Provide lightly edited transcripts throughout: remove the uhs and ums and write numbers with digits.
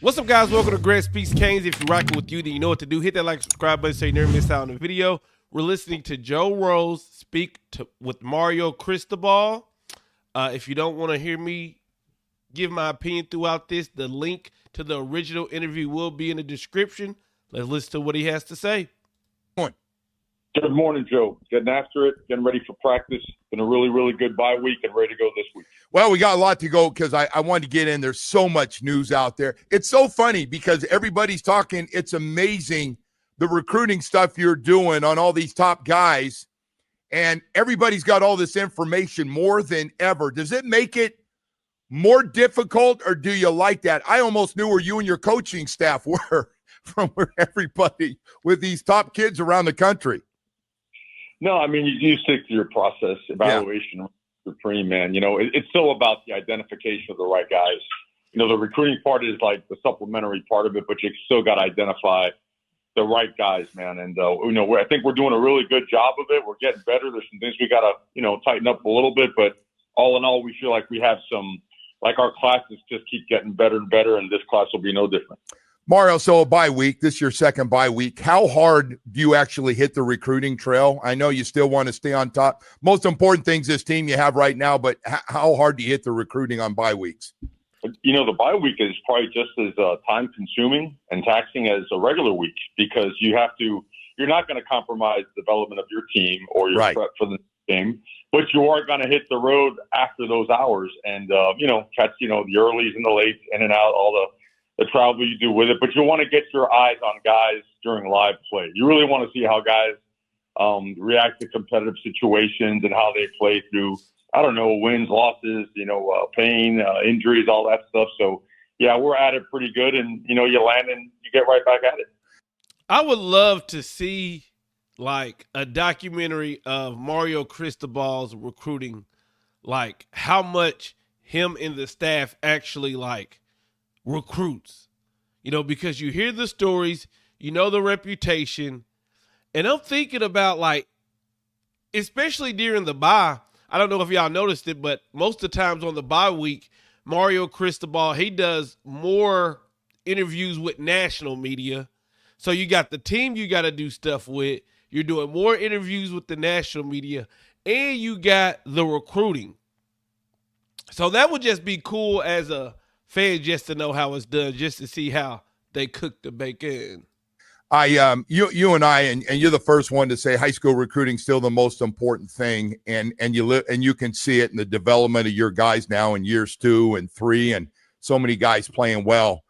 What's up, guys? Welcome to Grant Speaks Canes. If you're rocking with you, then you know what to do. Hit that like, subscribe button so you never miss out on the video. We're listening to Joe Rose speak with Mario Cristobal. If you don't want to hear me give my opinion throughout this, the link to the original interview will be in the description. Let's listen to what he has to say. Good morning, Joe. Getting after it, getting ready for practice. Been a really, really good bye week and ready to go this week. Well, we got a lot to go because I wanted to get in. There's so much news out there. It's so funny because everybody's talking. It's amazing the recruiting stuff you're doing on all these top guys, and everybody's got all this information more than ever. Does it make it more difficult, or do you like that? I almost knew where you and your coaching staff were from where everybody with these top kids around the country. No, I mean, you stick to your process, evaluation, recruiting, man. You know, it's still about the identification of the right guys. You know, the recruiting part is like the supplementary part of it, but you still got to identify the right guys, man. And, you know, I think we're doing a really good job of it. We're getting better. There's some things we got to, you know, tighten up a little bit, but all in all, we feel like we have some, like our classes just keep getting better and better, and this class will be no different. Mario, so a bye week. This is your second bye week. How hard do you actually hit the recruiting trail? I know you still want to stay on top. Most important things this team you have right now, but how hard do you hit the recruiting on bye weeks? You know, the bye week is probably just as time-consuming and taxing as a regular week because you're not going to compromise the development of your team or your prep for the game, but you are going to hit the road after those hours and, you know, catch, you know, the earlies and the lates, in and out, all the travel you do with it, but you want to get your eyes on guys during live play. You really want to see how guys react to competitive situations and how they play through, I don't know, wins, losses, you know, pain, injuries, all that stuff. So, yeah, we're at it pretty good, and, you know, you land and you get right back at it. I would love to see, like, a documentary of Mario Cristobal's recruiting, like, how much him and the staff actually, like, recruits, you know, because you hear the stories, you know, the reputation. And I'm thinking about, like, especially during the bye, I don't know if y'all noticed it, but most of the times on the bye week, Mario Cristobal, he does more interviews with national media. So you got the team you got to do stuff with. You're doing more interviews with the national media, and you got the recruiting. So that would just be cool as a fan just to know how it's done, just to see how they cook the bacon. You and I, and you're the first one to say high school recruiting still the most important thing, and you can see it in the development of your guys now in years 2 and 3, and so many guys playing well.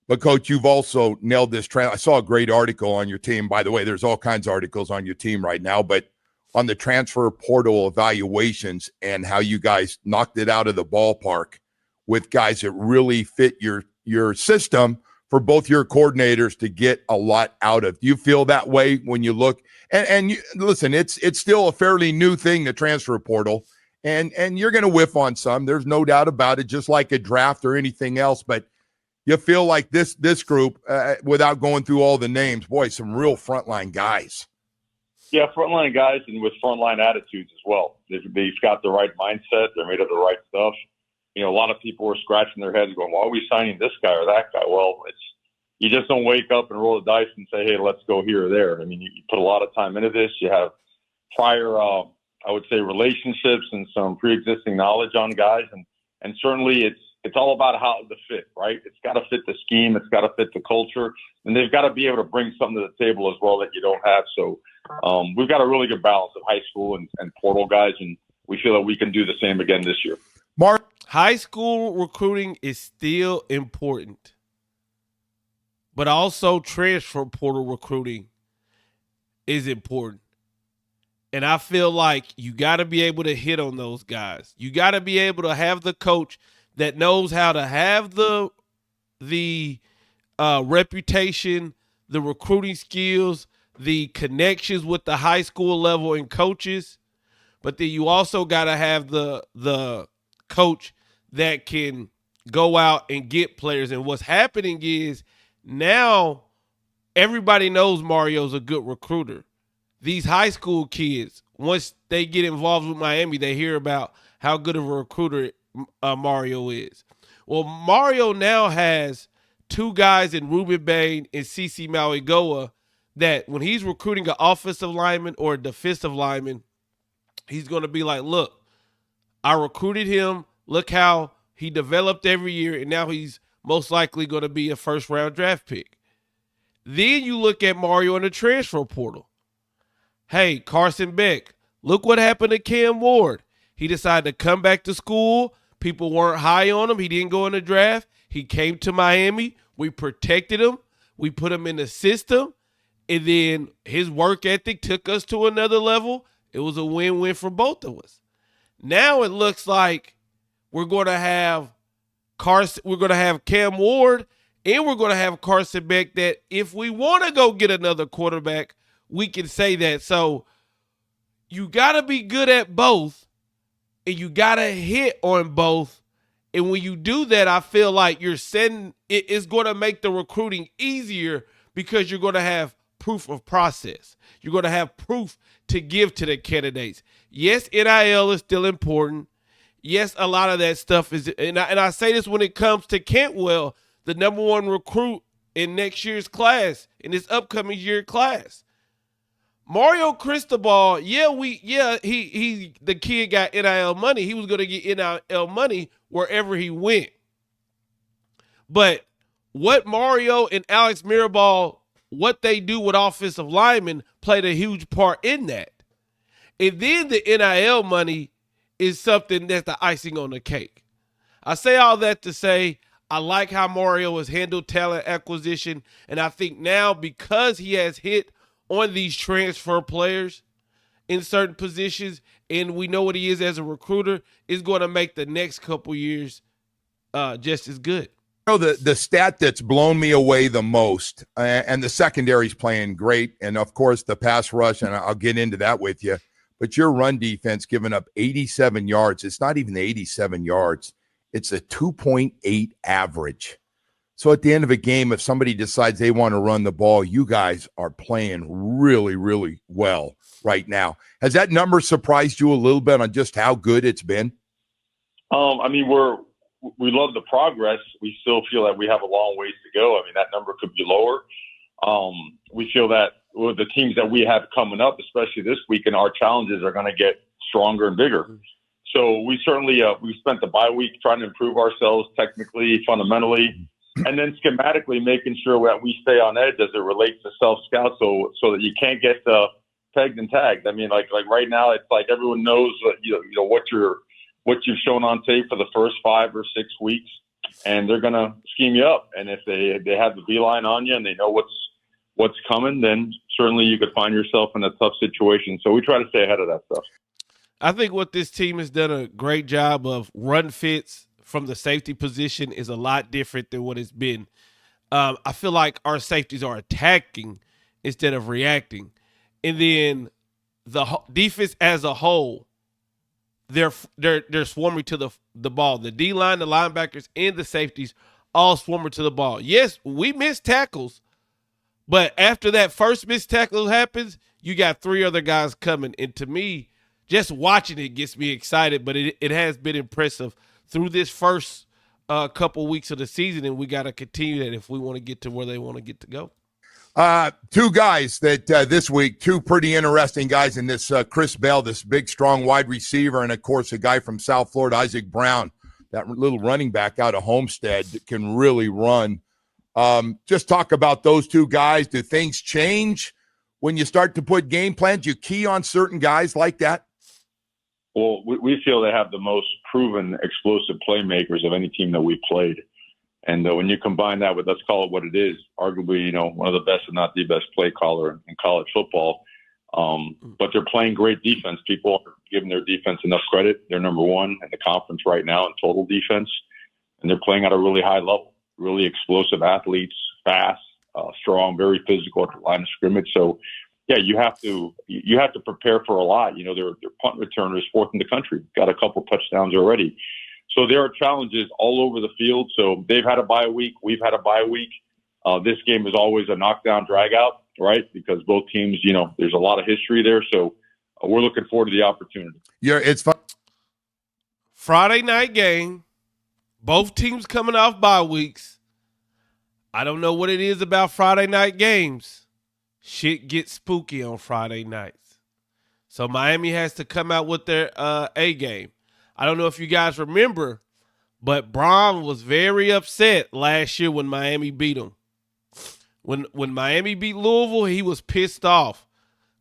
But Coach, you've also nailed this trend. I saw a great article on your team. By the way, there's all kinds of articles on your team right now, but on the transfer portal evaluations and how you guys knocked it out of the ballpark with guys that really fit your system for both your coordinators to get a lot out of. Do you feel that way when you look? And listen, it's still a fairly new thing, the transfer portal, and you're going to whiff on some. There's no doubt about it, just like a draft or anything else. But you feel like this group, without going through all the names, boy, some real frontline guys. Yeah, frontline guys and with frontline attitudes as well. They've got the right mindset. They're made of the right stuff. You know, a lot of people are scratching their heads going, why are we signing this guy or that guy? Well, you just don't wake up and roll the dice and say, hey, let's go here or there. I mean, you put a lot of time into this. You have prior, I would say, relationships and some pre-existing knowledge on guys. And certainly it's all about how the fit, right? It's got to fit the scheme. It's got to fit the culture. And they've got to be able to bring something to the table as well that you don't have. So we've got a really good balance of high school and portal guys, and we feel that we can do the same again this year. Mark, high school recruiting is still important, but also transfer portal recruiting is important. And I feel like you got to be able to hit on those guys. You got to be able to have the coach that knows how to have the reputation, the recruiting skills, the connections with the high school level and coaches. But then you also got to have the coach that can go out and get players. And what's happening is now everybody knows Mario's a good recruiter. These high school kids, once they get involved with Miami, they hear about how good of a recruiter Mario is. Well, Mario now has two guys in Ruben Bain and CC Mauigoa that when he's recruiting an offensive lineman or a defensive lineman, he's going to be like, look, I recruited him. Look how he developed every year, and now he's most likely going to be a first-round draft pick. Then you look at Mario in the transfer portal. Hey, Carson Beck, look what happened to Cam Ward. He decided to come back to school. People weren't high on him. He didn't go in the draft. He came to Miami. We protected him. We put him in the system. And then his work ethic took us to another level. It was a win-win for both of us. Now it looks like we're going to have Cam Ward, and we're going to have Carson Beck, that if we want to go get another quarterback, we can say that. So you got to be good at both, and you got to hit on both. And when you do that, I feel like it's going to make the recruiting easier because you're going to have proof of process. You're going to have proof to give to the candidates. Yes, NIL is still important. Yes, a lot of that stuff is, and I say this when it comes to Cantwell, the number one recruit in next year's class, in this upcoming year class. Mario Cristobal, he the kid got NIL money. He was going to get NIL money wherever he went. But what Mario and Alex Mirabal, what they do with offensive linemen, played a huge part in that. And then the NIL money is something that's the icing on the cake. I say all that to say I like how Mario has handled talent acquisition, and I think now because he has hit on these transfer players in certain positions, and we know what he is as a recruiter, is going to make the next couple years just as good. The stat that's blown me away the most, and the secondary's playing great, and of course the pass rush, and I'll get into that with you, but your run defense giving up 87 yards. It's not even 87 yards. It's a 2.8 average. So at the end of a game, if somebody decides they want to run the ball, you guys are playing really, really well right now. Has that number surprised you a little bit on just how good it's been? I mean, we love the progress. We still feel that we have a long ways to go. I mean, that number could be lower. We feel that with the teams that we have coming up, especially this weekend, our challenges are going to get stronger and bigger. So we certainly we spent the bye week trying to improve ourselves technically, fundamentally, and then schematically making sure that we stay on edge as it relates to self-scout, so that you can't get pegged and tagged. I mean, like right now, it's like everyone knows what you've shown on tape for the first 5 or 6 weeks, and they're gonna scheme you up. And if they have the beeline on you and they know what's coming, then certainly you could find yourself in a tough situation. So we try to stay ahead of that stuff. I think what this team has done a great job of run fits from the safety position is a lot different than what it's been. I feel like our safeties are attacking instead of reacting. And then the defense as a whole, they're swarming to the ball. The D-line, the linebackers, and the safeties all swarming to the ball. Yes, we missed tackles, but after that first missed tackle happens, you got 3 other guys coming. And to me, just watching it gets me excited, but it has been impressive through this first couple weeks of the season, and we got to continue that if we want to get to where they want to get to go. 2 guys that this week, 2 pretty interesting guys in this Chris Bell, this big, strong wide receiver, and, of course, a guy from South Florida, Isaac Brown, that little running back out of Homestead that can really run. Just talk about those 2 guys. Do things change when you start to put game plans? You key on certain guys like that? Well, we feel they have the most proven explosive playmakers of any team that we've played. And when you combine that with, let's call it what it is, arguably, one of the best, if not the best play caller in college football. But they're playing great defense. People are giving their defense enough credit. They're number 1 in the conference right now in total defense. And they're playing at a really high level, really explosive athletes, fast, strong, very physical at the line of scrimmage. So, yeah, you have to prepare for a lot. Their punt returner is 4th in the country, got a couple touchdowns already. So there are challenges all over the field. So they've had a bye week. We've had a bye week. This game is always a knockdown drag-out, right? Because both teams, there's a lot of history there. So we're looking forward to the opportunity. Yeah, it's fun. Friday night game, both teams coming off bye weeks. I don't know what it is about Friday night games. Shit gets spooky on Friday nights. So Miami has to come out with their A game. I don't know if you guys remember, but Braun was very upset last year when Miami beat him. When Miami beat Louisville, he was pissed off.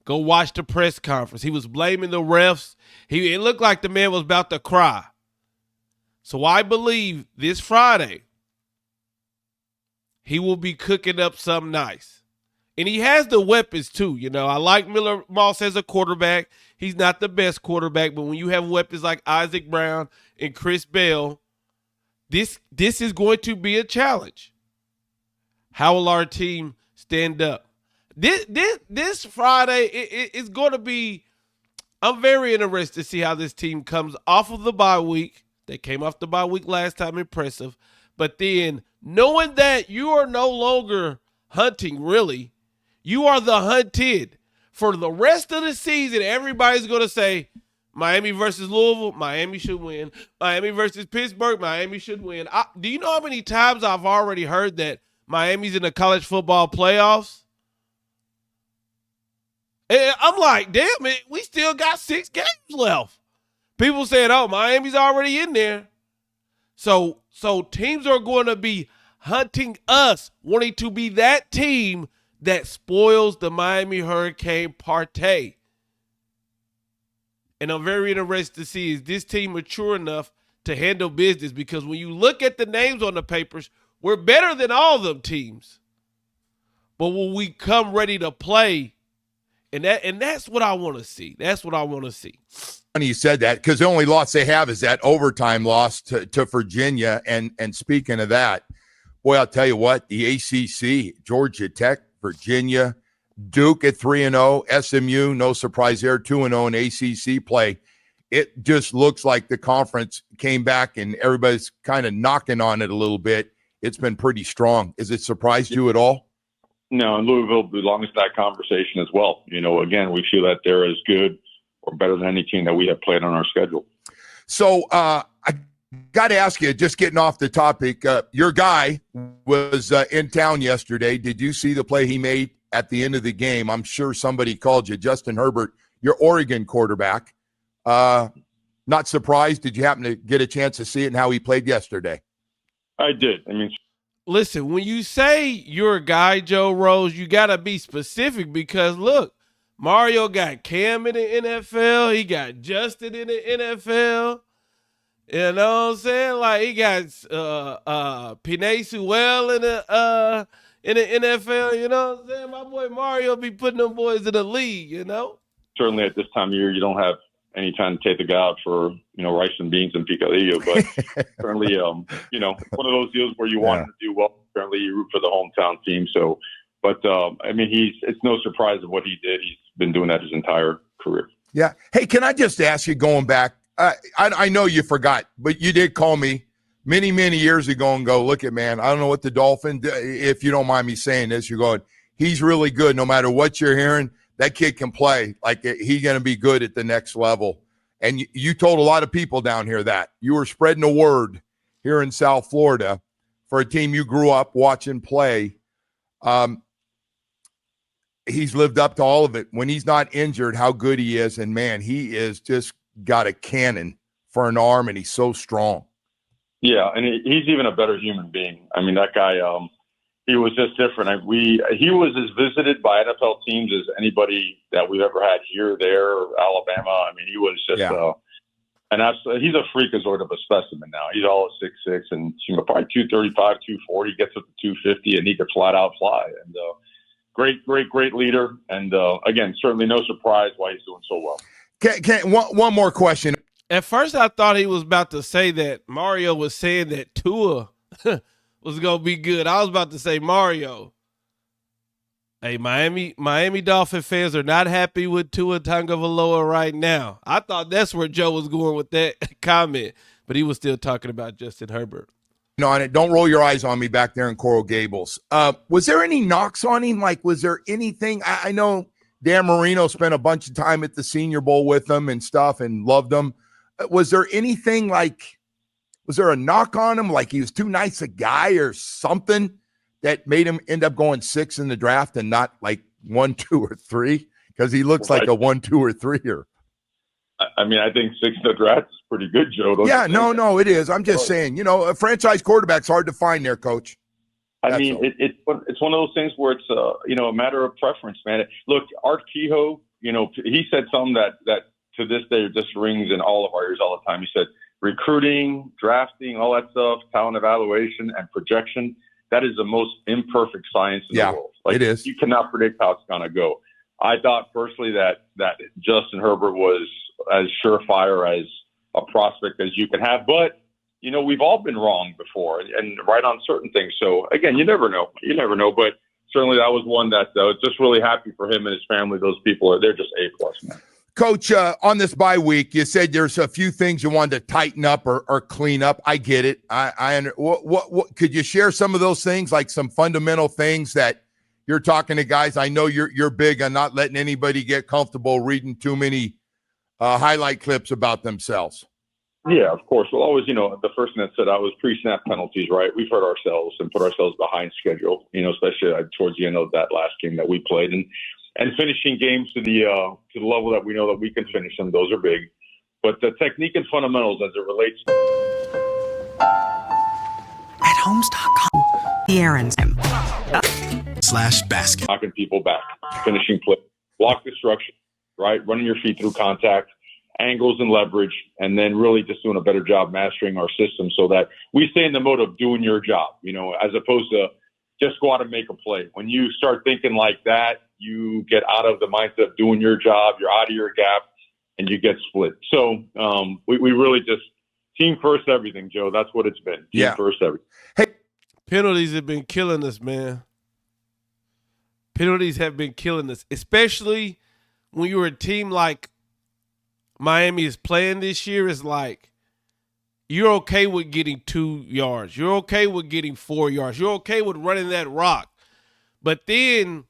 Go watch the press conference. He was blaming the refs. It looked like the man was about to cry. So I believe this Friday, he will be cooking up something nice. And he has the weapons too. You know, I like Miller Moss as a quarterback. He's not the best quarterback, but when you have weapons like Isaac Brown and Chris Bell, this is going to be a challenge. How will our team stand up? This Friday, it's going to be, I'm very interested to see how this team comes off of the bye week. They came off the bye week last time, impressive. But then knowing that you are no longer hunting, really, you are the hunted. For the rest of the season, everybody's going to say, Miami versus Louisville, Miami should win. Miami versus Pittsburgh, Miami should win. Do you know how many times I've already heard that Miami's in the college football playoffs? And I'm like, damn it, we still got 6 games left. People said, oh, Miami's already in there. So teams are going to be hunting us, wanting to be that team that spoils the Miami Hurricane party. And I'm very interested to see, is this team mature enough to handle business? Because when you look at the names on the papers, we're better than all of them teams. But when we come ready to play, and that's what I want to see. That's what I want to see. Funny you said that, because the only loss they have is that overtime loss to Virginia. And speaking of that, boy, I'll tell you what, the ACC, Georgia Tech, Virginia, Duke at 3-0, SMU, no surprise there, 2-0 in ACC play. It just looks like the conference came back and everybody's kind of knocking on it a little bit. It's been pretty strong. Has it surprised you at all? No, and Louisville belongs to that conversation as well. You know, again, we feel that they're as good or better than any team that we have played on our schedule. So I got to ask you, just getting off the topic, your guy was in town yesterday. Did you see the play he made at the end of the game? I'm sure somebody called you. Justin Herbert, your Oregon quarterback. Not surprised. Did you happen to get a chance to see it and how he played yesterday? I did. I mean, listen, when you say you're a guy, Joe Rose, you got to be specific because, look, Mario got Cam in the NFL. He got Justin in the NFL. You know what I'm saying? Like, he got Penei Sewell in the NFL. You know what I'm saying? My boy Mario be putting them boys in the league, you know? Certainly at this time of year, you don't have any time to take the guy out for, rice and beans and picadillo. But certainly, one of those deals where you want him to do well. Certainly, you root for the hometown team. So, but I mean, it's no surprise of what he did. He's been doing that his entire career. Yeah. Hey, can I just ask you, going back? I know you forgot, but you did call me many, many years ago and go, look at, man, I don't know what the Dolphins, if you don't mind me saying this, you're going, he's really good. No matter what you're hearing, that kid can play. Like, he's going to be good at the next level. And you told a lot of people down here that. You were spreading the word here in South Florida for a team you grew up watching play. He's lived up to all of it. When he's not injured, how good he is. And, man, he is just got a cannon for an arm, and he's so strong. Yeah, and he's even a better human being. I mean, that guy, he was just different. He was as visited by NFL teams as anybody that we've ever had here, there, Alabama. I mean, he was just he's a freakazoid of a specimen now. He's all at 6'6", and probably 235, 240, gets up to 250, and he could flat out fly. And great leader. And again, certainly no surprise why he's doing so well. One more question. At first, I thought he was about to say that Mario was saying that Tua was going to be good. I was about to say, Mario, hey, Miami Dolphin fans are not happy with Tua Tagovailoa right now. I thought that's where Joe was going with that comment, but he was still talking about Justin Herbert. On it, don't roll your eyes on me back there in Coral Gables. Was there any knocks on him? Like, was there anything? I know Dan Marino spent a bunch of time at the Senior Bowl with them and stuff and loved them. Was there anything was there a knock on him? Like he was too nice a guy or something that made him end up going 6 in the draft and not like 1, 2, or 3? Because he looks like a 1, 2, or 3er. I mean, I think 6 in the draft is pretty good, Joe. No, it is. I'm just saying, a franchise quarterback's hard to find there, Coach. I mean, it's one of those things where it's a matter of preference, man. Look, Art Kehoe, he said something that to this day just rings in all of our ears all the time. He said, recruiting, drafting, all that stuff, talent evaluation, and projection, that is the most imperfect science in the world. It is. You cannot predict how it's going to go. I thought personally that Justin Herbert was as surefire as a prospect as you can have. But, we've all been wrong before and right on certain things. So, again, you never know. But certainly that was one that I was just really happy for him and his family. Those people, they're just A+, man. Coach, on this bye week, you said there's a few things you wanted to tighten up or clean up. I get it. What could you share some of those things, like some fundamental things that you're talking to guys? I know you're big on not letting anybody get comfortable reading too many highlight clips about themselves. Yeah, of course. Well, always, the first thing that said I was pre-snap penalties, right? We've hurt ourselves and put ourselves behind schedule, especially towards the end of that last game that we played. And finishing games to the level that we know that we can finish them, those are big. But the technique and fundamentals as it relates at homes.com, the errands /basket. Knocking people back, finishing play, block destruction, right? Running your feet through contact, angles and leverage, and then really just doing a better job mastering our system so that we stay in the mode of doing your job, as opposed to just go out and make a play. When you start thinking like that, you get out of the mindset of doing your job, you're out of your gap, and you get split. So we really just team first everything, Joe. That's what it's been. Team first everything. Hey, penalties have been killing us, man. Penalties have been killing us, especially when you're a team like Miami is playing this year. Is like you're okay with getting 2 yards. You're okay with getting 4 yards. You're okay with running that rock. But then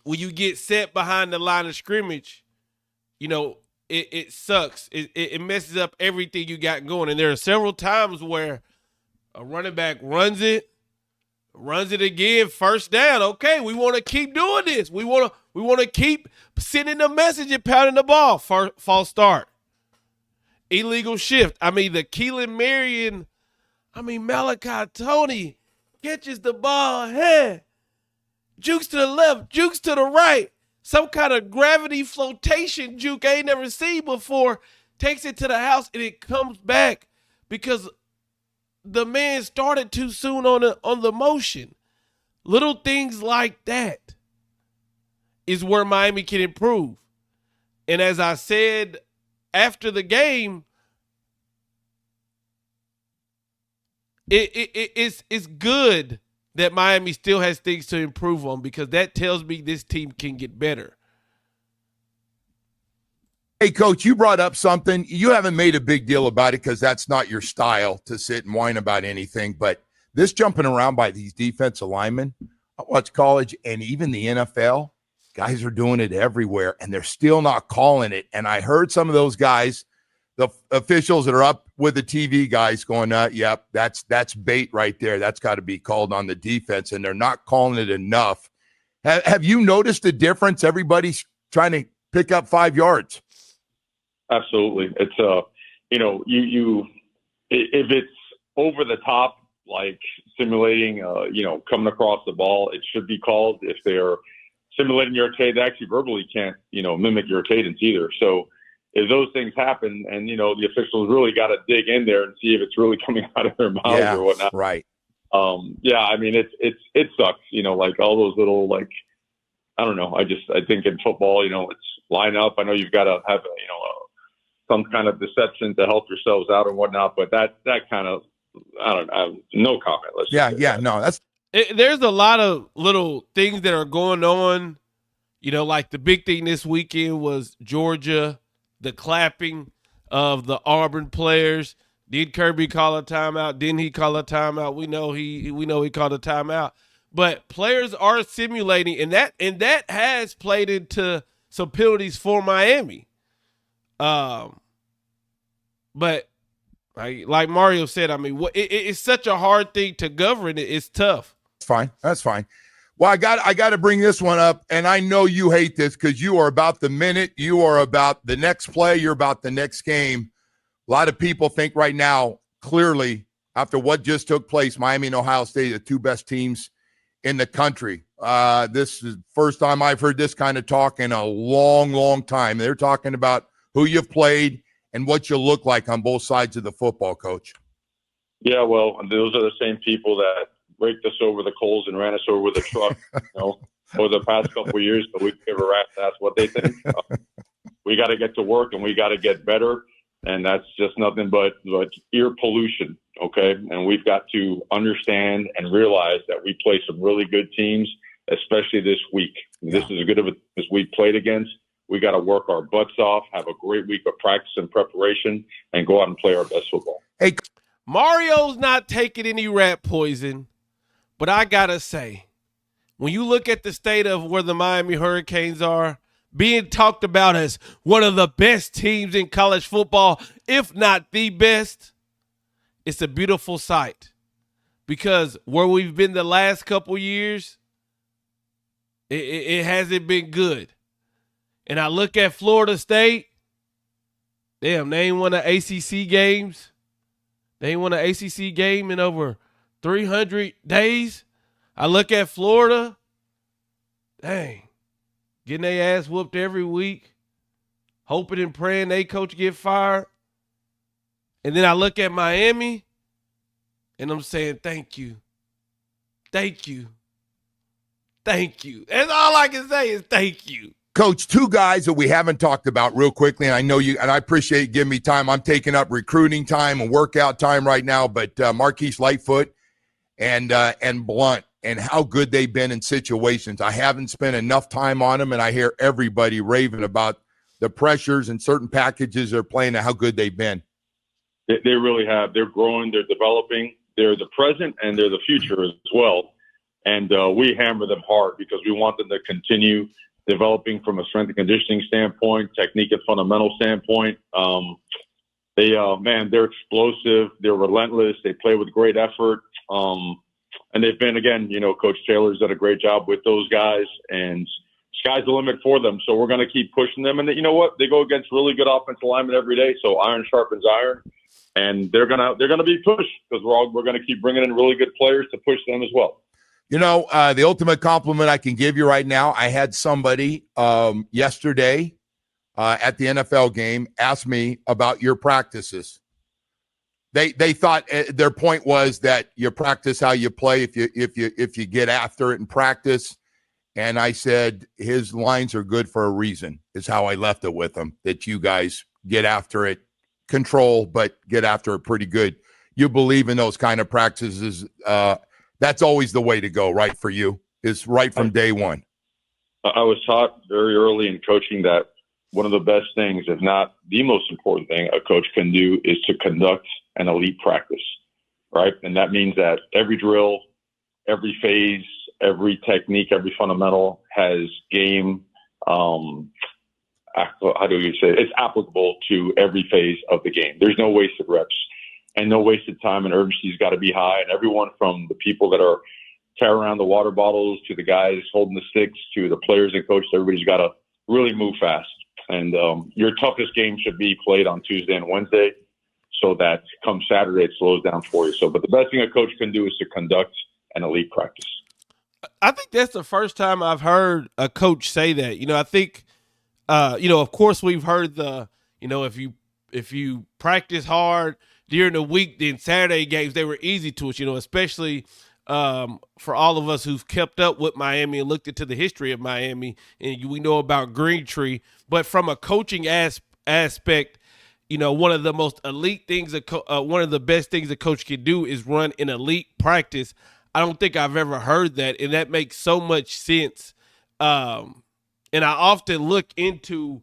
when you get set behind the line of scrimmage, it sucks. It messes up everything you got going. And there are several times where a running back runs it again, first down. Okay, we want to keep doing this. We want to keep sending the message and pounding the ball. False start. Illegal shift. The Keelan Marion, Malachi Tony catches the ball. Hey, jukes to the left, jukes to the right. Some kind of gravity flotation juke I ain't never seen before. Takes it to the house and it comes back because the man started too soon on the motion. Little things like that is where Miami can improve. And as I said after the game, it's good that Miami still has things to improve on because that tells me this team can get better. Hey, Coach, you brought up something. You haven't made a big deal about it because that's not your style to sit and whine about anything. But this jumping around by these defensive linemen, I watch college and even the NFL, guys are doing it everywhere, and they're still not calling it. And I heard some of those guys, the officials that are up with the TV guys going, yep, that's bait right there. That's got to be called on the defense, and they're not calling it enough. Have you noticed a difference? Everybody's trying to pick up 5 yards. Absolutely. It's if it's over the top, like simulating, coming across the ball, it should be called. If they're simulating your cadence, they actually verbally can't, mimic your cadence either. So if those things happen and, the officials really got to dig in there and see if it's really coming out of their mouths or whatnot. Right. It sucks, like all those little, like, I don't know. I think in football, it's line up. I know you've got to have, some kind of deception to help yourselves out and whatnot, but that kind of, I don't know, no comment. There's a lot of little things that are going on, like the big thing this weekend was Georgia, the clapping of the Auburn players. Did Kirby call a timeout? Didn't he call a timeout? We know he called a timeout, but players are simulating, and that has played into some penalties for Miami. But like Mario said, it's such a hard thing to govern. It's tough. fine. That's fine. Well, I got to bring this one up, and I know you hate this because you are about the minute, you are about the next play, you're about the next game. A lot of people think right now, clearly, after what just took place, Miami and Ohio State are the two best teams in the country. This is the first time I've heard this kind of talk in a long, long time. They're talking about who you've played and what you look like on both sides of the football, Coach. Yeah, well, those are the same people that raked us over the coals and ran us over with a truck, over the past couple of years, but we give a rat's ass what they think. We got to get to work and we got to get better, and that's just nothing but ear pollution, okay? And we've got to understand and realize that we play some really good teams, especially this week. This is as good of a as we played against. We got to work our butts off, have a great week of practice and preparation, and go out and play our best football. Hey, Mario's not taking any rat poison, but I got to say, when you look at the state of where the Miami Hurricanes are, being talked about as one of the best teams in college football, if not the best, it's a beautiful sight. Because where we've been the last couple years, it hasn't been good. And I look at Florida State, damn, they ain't won an ACC games. They ain't won an ACC game in over 300 days. I look at Florida, dang, getting their ass whooped every week, hoping and praying they coach get fired. And then I look at Miami, and I'm saying, thank you. Thank you. Thank you. That's all I can say is thank you. Coach, two guys that we haven't talked about real quickly, and I know you, and I appreciate you giving me time. I'm taking up recruiting time and workout time right now, but Marquise Lightfoot and Blunt and how good they've been in situations. I haven't spent enough time on them, and I hear everybody raving about the pressures and certain packages they're playing and how good they've been. They really have. They're growing. They're developing. They're the present and they're the future as well. And we hammer them hard because we want them to continue developing from a strength and conditioning standpoint, technique and fundamental standpoint. They're explosive. They're relentless. They play with great effort. And they've been, again, Coach Taylor's done a great job with those guys, and sky's the limit for them. So we're going to keep pushing them. And you know what? They go against really good offensive linemen every day. So iron sharpens iron, and they're gonna be pushed because we're going to keep bringing in really good players to push them as well. The ultimate compliment I can give you right now, I had somebody yesterday at the NFL game ask me about your practices. They thought their point was that you practice how you play if you get after it in practice. And I said his lines are good for a reason, is how I left it with him, that you guys get after it, control, but get after it pretty good. You believe in those kind of practices. That's always the way to go, right, for you, is right from day one. I was taught very early in coaching that one of the best things, if not the most important thing a coach can do, is to conduct an elite practice, right? And that means that every drill, every phase, every technique, every fundamental has game, how do you say it? It's applicable to every phase of the game. There's no wasted reps. And no wasted time, and urgency's got to be high. And everyone from the people that are carrying around the water bottles to the guys holding the sticks to the players and coaches, everybody's got to really move fast. And your toughest game should be played on Tuesday and Wednesday so that come Saturday it slows down for you. But the best thing a coach can do is to conduct an elite practice. I think that's the first time I've heard a coach say that. I think, of course we've heard if you practice hard during the week, then Saturday games, they were easy to us, especially for all of us who've kept up with Miami and looked into the history of Miami, and we know about Greentree. But from a coaching aspect, one of the most elite things, one of the best things a coach can do is run an elite practice. I don't think I've ever heard that, and that makes so much sense. And I often look into,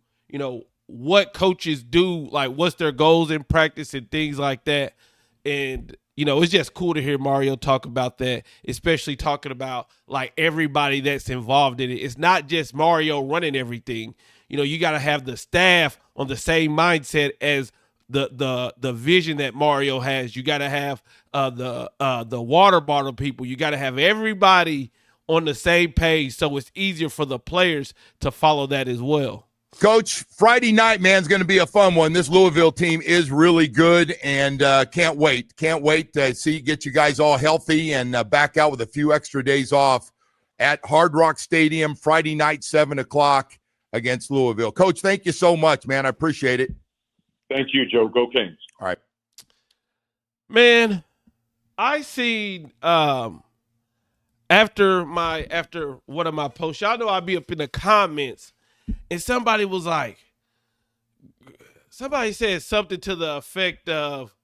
what coaches do, like what's their goals in practice and things like that. And, it's just cool to hear Mario talk about that, especially talking about like everybody that's involved in it. It's not just Mario running everything. You got to have the staff on the same mindset as the vision that Mario has. You got to have the water bottle people. You got to have everybody on the same page, so it's easier for the players to follow that as well. Coach, Friday night, man, is going to be a fun one. This Louisville team is really good, and can't wait. Can't wait to get you guys all healthy and back out with a few extra days off at Hard Rock Stadium Friday night, 7 o'clock against Louisville. Coach, thank you so much, man. I appreciate it. Thank you, Joe. Go Kings. All right. Man, I seen after one of my posts, y'all know I'd be up in the comments, and somebody said something to the effect of,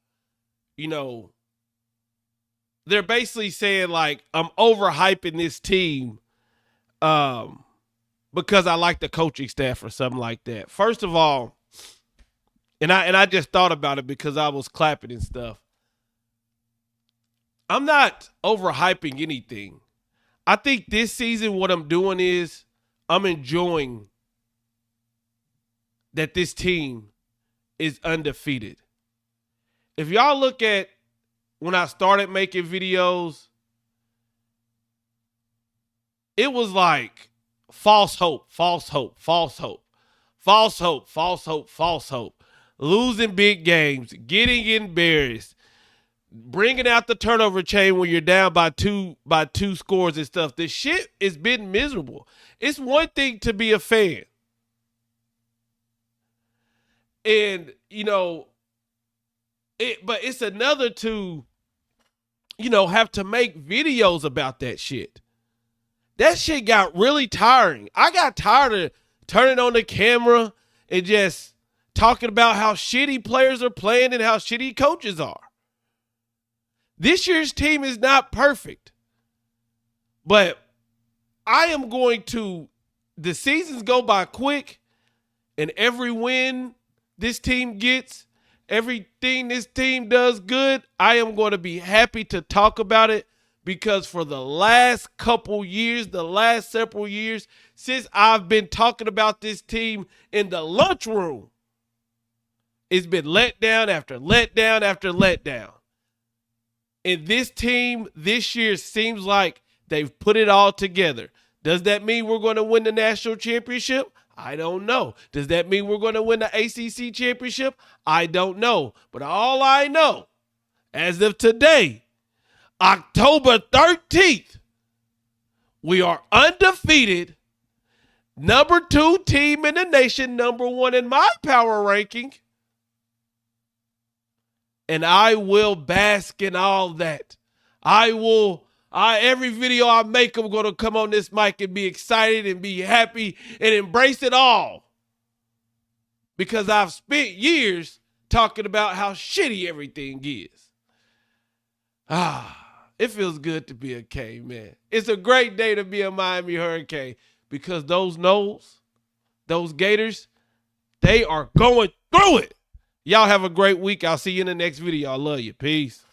they're basically saying like I'm overhyping this team because I like the coaching staff or something like that. First of all, and I just thought about it because I was clapping and stuff. I'm not overhyping anything. I think this season what I'm doing is I'm enjoying that this team is undefeated. If y'all look at when I started making videos, it was like false hope, false hope, false hope, false hope, false hope, false hope. Losing big games, getting embarrassed, bringing out the turnover chain when you're down by two scores and stuff. This shit has been miserable. It's one thing to be a fan. And, but it's another to, have to make videos about that shit. That shit got really tiring. I got tired of turning on the camera and just talking about how shitty players are playing and how shitty coaches are. This year's team is not perfect. But I am going to, the seasons go by quick, and every win this team gets, everything this team does good, I am going to be happy to talk about it because for the last several years, since I've been talking about this team in the lunchroom, it's been letdown after letdown after letdown. And this team this year seems like they've put it all together. Does that mean we're going to win the national championship? I don't know. Does that mean we're going to win the ACC championship? I don't know. But all I know, as of today, October 13th, we are undefeated, number 2 team in the nation, number 1 in my power ranking. And I will bask in all that. Every video I make, I'm going to come on this mic and be excited and be happy and embrace it all. Because I've spent years talking about how shitty everything is. It feels good to be a K, man. It's a great day to be a Miami Hurricane because those Noles, those Gators, they are going through it. Y'all have a great week. I'll see you in the next video. I love you. Peace.